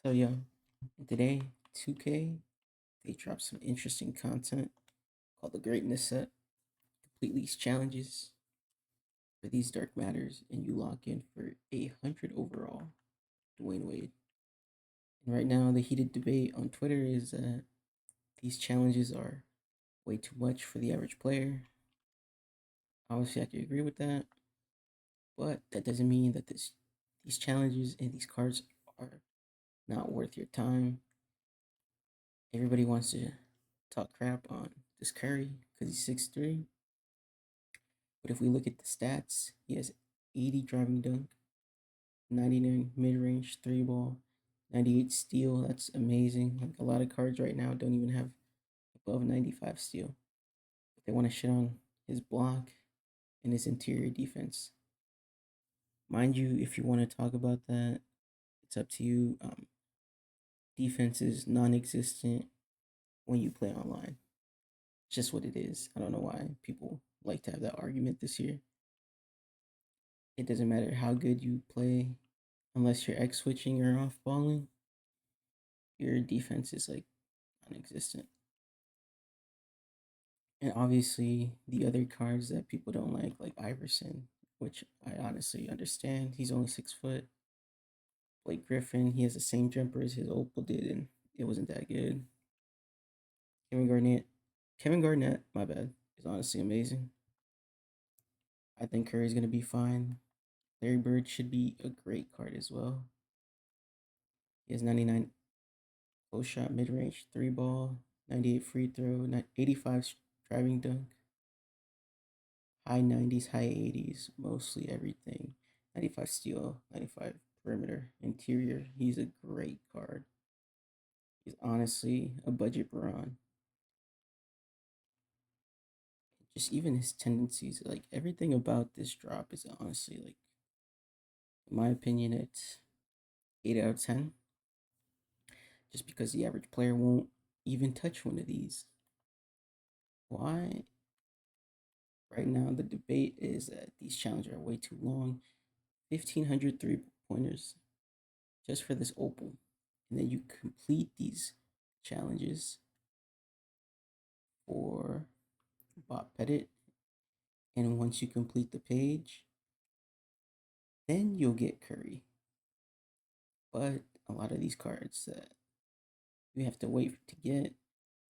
So yeah, today 2K they dropped some interesting content called the Greatness Set. Complete these challenges for these dark matters, and you lock in for 800 overall. Dwayne Wade. And right now, the heated debate on Twitter is that these challenges are way too much for the average player. Obviously, I could agree with that, but that doesn't mean that these challenges and these cards are not worth your time. Everybody wants to talk crap on this Curry because he's 6'3". But if we look at the stats, he has 80 driving dunk, 99 mid range three ball, 98 steal. That's amazing. Like a lot of cards right now don't even have above 95 steal. But they want to shit on his block and his interior defense. Mind you, if you want to talk about that, it's up to you. Defense is non existent when you play online. It's just what it is. I don't know why people like to have that argument this year. It doesn't matter how good you play, unless you're X switching or off balling, your defense is like non-existent. And obviously, the other cards that people don't like Iverson, which I honestly understand. He's only 6 foot. Blake Griffin, he has the same jumper as his Opal did, and it wasn't that good. Kevin Garnett, Kevin Garnett, my bad, is honestly amazing. I think Curry's gonna be fine. Larry Bird should be a great card as well. He has 99 close shot mid range three ball, 98 free throw, 85 driving dunk, high 90s, high 80s, mostly everything. 95 steal, 95 perimeter, interior. He's a great card. He's honestly a budget Baron. Just even his tendencies, like everything about this drop is honestly like, in my opinion, it's 8 out of 10. Just because the average player won't even touch one of these. Why? Right now, the debate is that these challenges are way too long. 1,500 3-pointers just for this opal. And then you complete these challenges for Bot Pettit. And once you complete the page, then you'll get Curry. But a lot of these cards that you have to wait to get,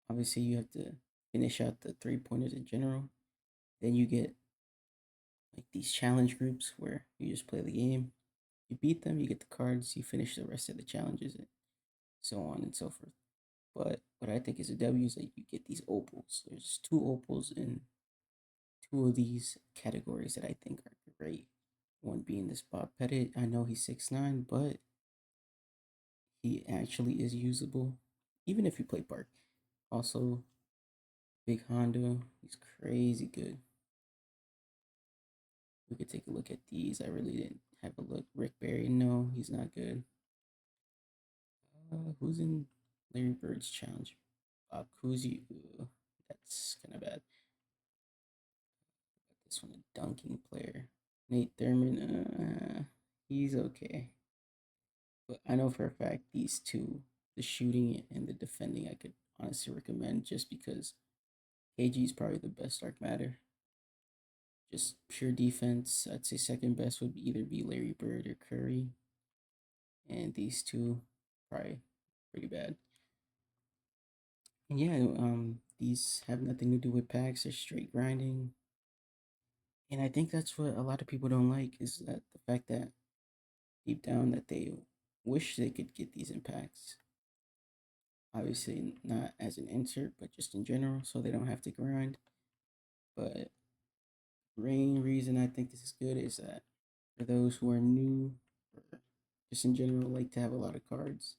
obviously, you have to finish out the 3-pointers in general. Then you get like these challenge groups where you just play the game. You beat them, you get the cards, you finish the rest of the challenges, and so on and so forth. But what I think is a W is that you get these opals. There's two opals in two of these categories that I think are great. One being this Bob Pettit. I know he's 6'9", but he actually is usable, even if you play Park. Also, Big Hondo. He's crazy good. We could take a look at these. I really didn't have a look. Rick Barry. No, he's not good. Who's in Larry Bird's challenge? Bob Cousy. That's kind of bad. This one, a dunking player. Nate Thurman. He's okay. But I know for a fact these two, the shooting and the defending, I could honestly recommend just because KG is probably the best dark matter. Just pure defense, I'd say second best would either be Larry Bird or Curry. And these two, probably pretty bad. And yeah, these have nothing to do with packs. They're straight grinding. And I think that's what a lot of people don't like is that the fact that deep down that they wish they could get these impacts. Obviously, not as an insert, but just in general, so they don't have to grind. But the main reason I think this is good is that for those who are new, or just in general, like to have a lot of cards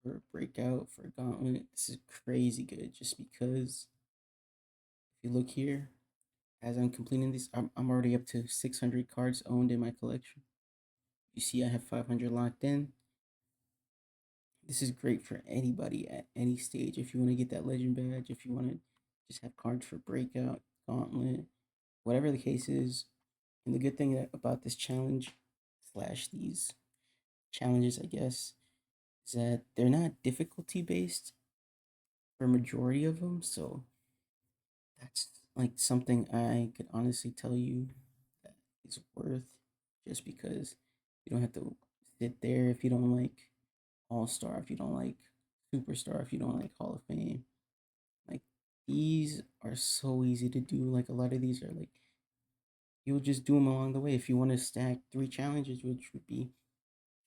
for breakout, for gauntlet, this is crazy good. Just because if you look here, as I'm completing this, I'm already up to 600 cards owned in my collection. You see, I have 500 locked in. This is great for anybody at any stage. If you want to get that legend badge, if you want to just have cards for breakout, gauntlet, whatever the case is. And the good thing about this challenge slash these challenges, I guess, is that they're not difficulty based for majority of them. So that's like something I could honestly tell you that is worth, just because you don't have to sit there if you don't like All Star, if you don't like Superstar, if you don't like Hall of Fame. Like, these are so easy to do. Like, a lot of these are like, you'll just do them along the way. If you want to stack three challenges, which would be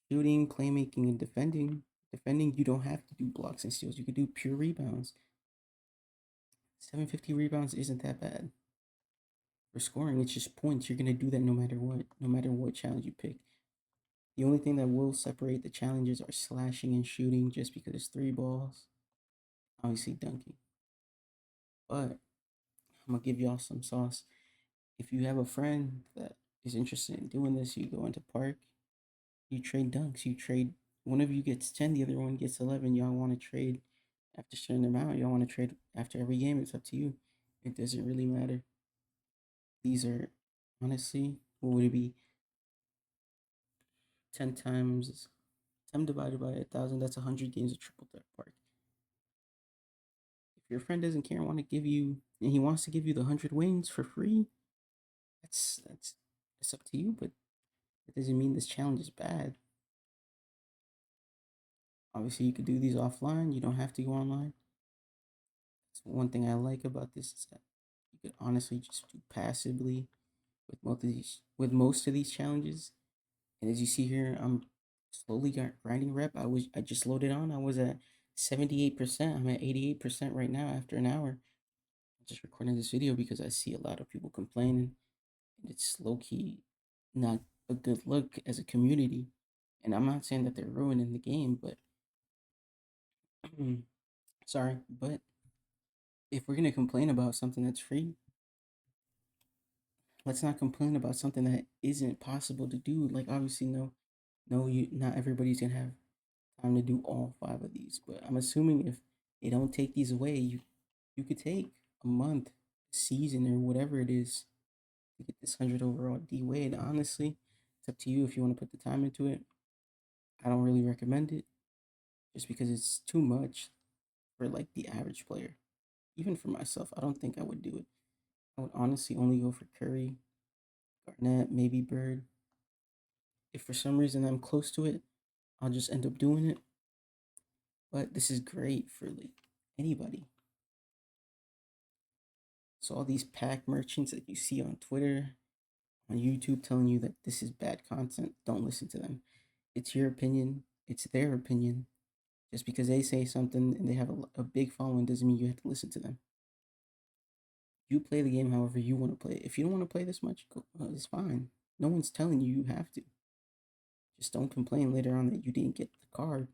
shooting, playmaking, and defending. Defending, you don't have to do blocks and steals. You could do pure rebounds. 750 rebounds isn't that bad. For scoring, it's just points. You're gonna do that no matter what challenge you pick. The only thing that will separate the challenges are slashing and shooting, just because it's three balls. Obviously dunking. But I'm gonna give y'all some sauce. If you have a friend that is interested in doing this, you go into park, you trade dunks, you trade, one of you gets 10, the other one gets 11. Y'all want to trade after a certain amount, y'all want to trade after every game, it's up to you. It doesn't really matter. These are, honestly, what would it be? 10 times 10 divided by 1,000, that's 100 games of Triple Threat Park. If your friend doesn't care and want to give you, and he wants to give you the 100 wins for free, that's up to you, but it doesn't mean this challenge is bad. Obviously, you could do these offline. You don't have to go online. That's one thing I like about this, is that you could honestly just do passively with most of these challenges. And as you see here, I'm slowly grinding rep. I just loaded on. I was at 78%. I'm at 88% right now after an hour. I'm just recording this video because I see a lot of people complaining, and it's low key not a good look as a community. And I'm not saying that they're ruining the game, but sorry, but if we're gonna complain about something that's free, let's not complain about something that isn't possible to do. Like, obviously, no, you not everybody's gonna have time to do all five of these. But I'm assuming if they don't take these away, you could take a month, season, or whatever it is to get this 100 overall D Wade. Honestly, it's up to you if you want to put the time into it. I don't really recommend it, just because it's too much for like the average player. Even for myself, I don't think I would do it. I would honestly only go for Curry, Garnett, maybe Bird. If for some reason I'm close to it, I'll just end up doing it. But this is great for like anybody. So all these pack merchants that you see on Twitter, on YouTube, telling you that this is bad content, don't listen to them. It's your opinion. It's their opinion. Just because they say something and they have a big following doesn't mean you have to listen to them. You play the game however you want to play it. If you don't want to play this much, it's fine. No one's telling you you have to. Just don't complain later on that you didn't get the card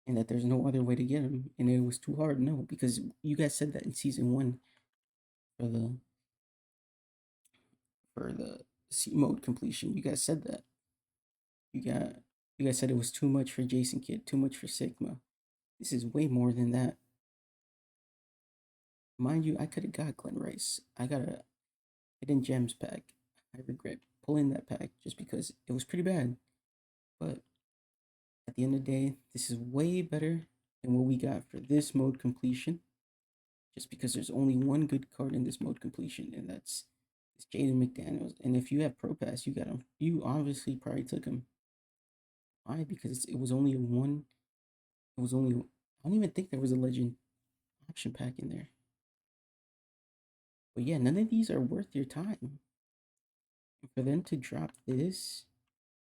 and that there's no other way to get them and it was too hard. No, because you guys said that in season one for the C mode completion. You guys said that. You got you guys said it was too much for Jason Kidd, too much for Sigma. This is way more than that. Mind you, I could have got Glen Rice. I got a hidden gems pack. I regret pulling that pack just because it was pretty bad. But at the end of the day, this is way better than what we got for this mode completion. Just because there's only one good card in this mode completion, and that's Jaden McDaniels. And if you have Pro Pass, you got him. You obviously probably took him. Why? Because it was only one. It was only. I don't even think there was a legend option pack in there. But yeah, none of these are worth your time. And for them to drop this,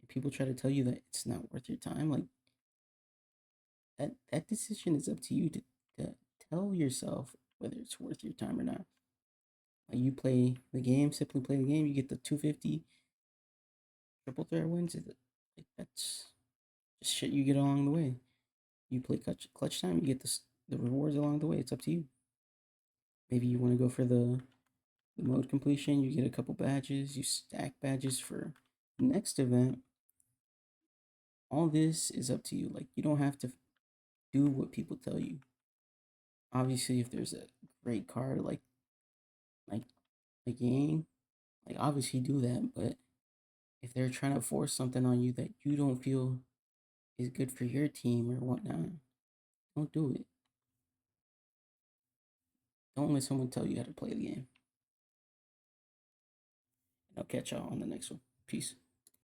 and people try to tell you that it's not worth your time, like that decision is up to you to tell yourself whether it's worth your time or not. Like, you play the game, simply play the game, you get the 250 triple threat wins. Like, that's just shit you get along the way. You play clutch time, you get the rewards along the way. It's up to you. Maybe you want to go for the mode completion. You get a couple badges. You stack badges for the next event. All this is up to you. Like, you don't have to do what people tell you. Obviously, if there's a great card like like Yang, like, obviously do that. But if they're trying to force something on you that you don't feel is good for your team or whatnot, don't do it. Don't let someone tell you how to play the game. And I'll catch y'all on the next one. Peace.